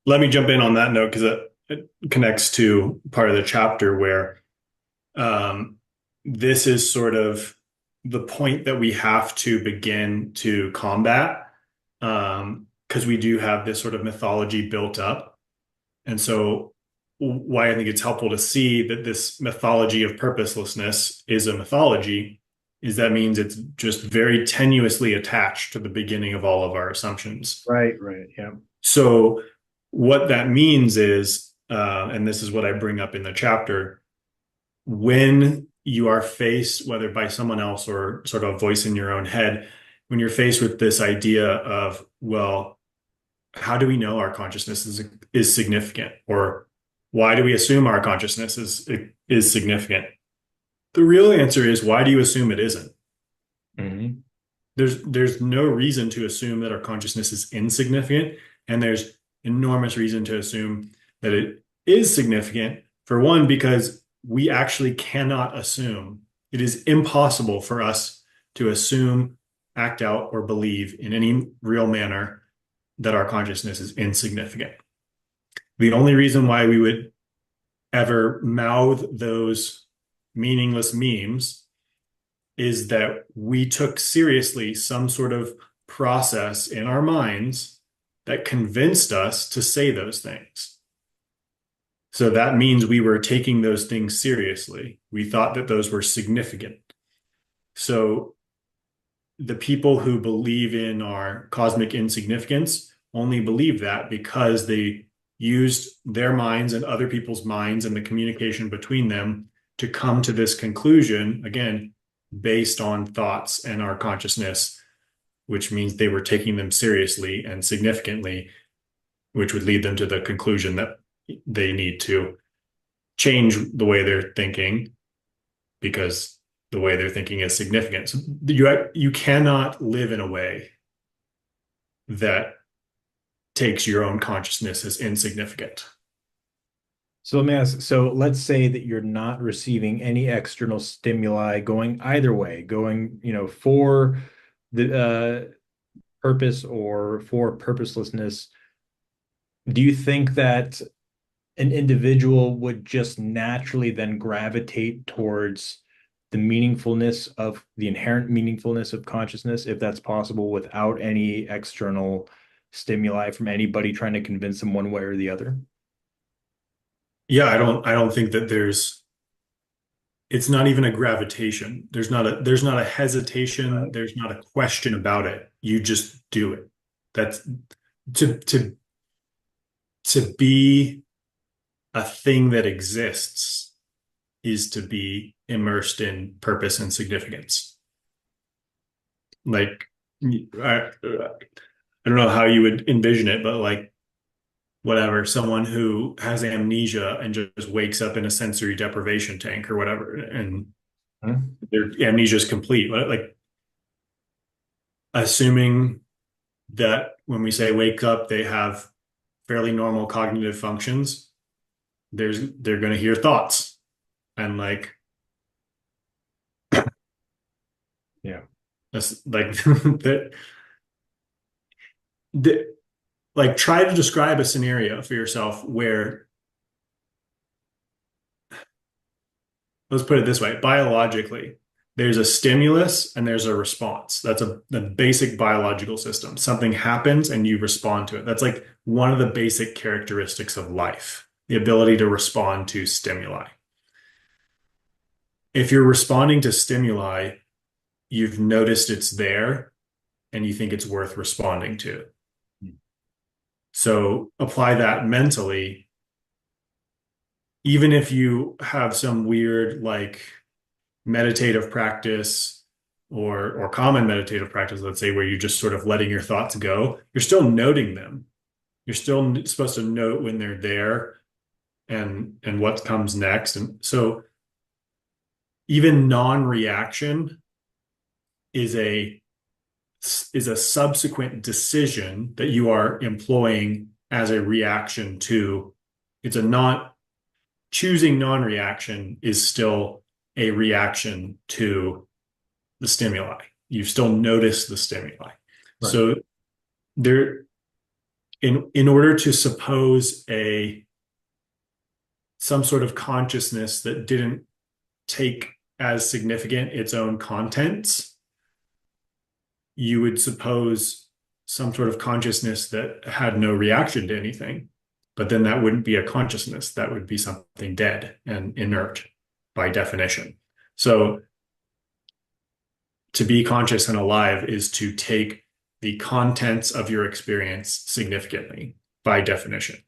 let me jump in on that note because it connects to part of the chapter where um, this is sort of the point that we have to begin to combat because we do have this sort of mythology built up. And so, why I think it's helpful to see that this mythology of purposelessness is a mythology is that means it's just very tenuously attached to the beginning of all of our assumptions. Right, right. Yeah. So, what that means is, and this is what I bring up in the chapter, when you are faced, whether by someone else or sort of a voice in your own head, when you're faced with this idea of, well, how do we know our consciousness is significant? Or why do we assume our consciousness is significant? The real answer is, why do you assume it isn't? Hmm. There's no reason to assume that our consciousness is insignificant, and there's enormous reason to assume that it is significant. For one, because we actually cannot assume. It is impossible for us to assume, act out, or believe in any real manner that our consciousness is insignificant. The only reason why we would ever mouth those meaningless memes is that we took seriously some sort of process in our minds that convinced us to say those things. So that means we were taking those things seriously. We thought that those were significant. So the people who believe in our cosmic insignificance only believe that because they used their minds and other people's minds and the communication between them to come to this conclusion, again, based on thoughts and our consciousness, which means they were taking them seriously and significantly, which would lead them to the conclusion that they need to change the way they're thinking because the way they're thinking is significant. So you cannot live in a way that takes your own consciousness as insignificant. So let me ask, so let's say that you're not receiving any external stimuli going either way, going, for the purpose or for purposelessness. Do you think that an individual would just naturally then gravitate towards the inherent meaningfulness of consciousness, if that's possible, without any external stimuli from anybody trying to convince them one way or the other? Yeah, I don't think that it's not even a gravitation. There's not a hesitation, Right. there's not a question about it. You just do it. That's to to to be a thing that exists is to be immersed in purpose and significance. Like I don't know how you would envision it, but like whatever, someone who has amnesia and just wakes up in a sensory deprivation tank or whatever, and Hmm? their amnesia is complete. Like assuming that when we say wake up, they have fairly normal cognitive functions, they're going to hear thoughts and like Yeah. that's like that. Like try to describe a scenario for yourself where, let's put it this way, biologically, there's a stimulus and there's a response. That's the basic biological system. Something happens and you respond to it. That's like one of the basic characteristics of life, the ability to respond to stimuli. If you're responding to stimuli, you've noticed it's there and you think it's worth responding to. So apply that mentally, even if you have some weird like meditative practice or common meditative practice, let's say, where you're just sort of letting your thoughts go, you're still noting them. You're still supposed to note when they're there and what comes next. And so even non-reaction is a is a subsequent decision that you are employing as a reaction to. It's a not choosing non-reaction is still a reaction to the stimuli. You still notice the stimuli. Right. So there in order to suppose some sort of consciousness that didn't take as significant its own contents, you would suppose some sort of consciousness that had no reaction to anything. But then that wouldn't be a consciousness. That would be something dead and inert by definition. So to be conscious and alive is to take the contents of your experience significantly by definition.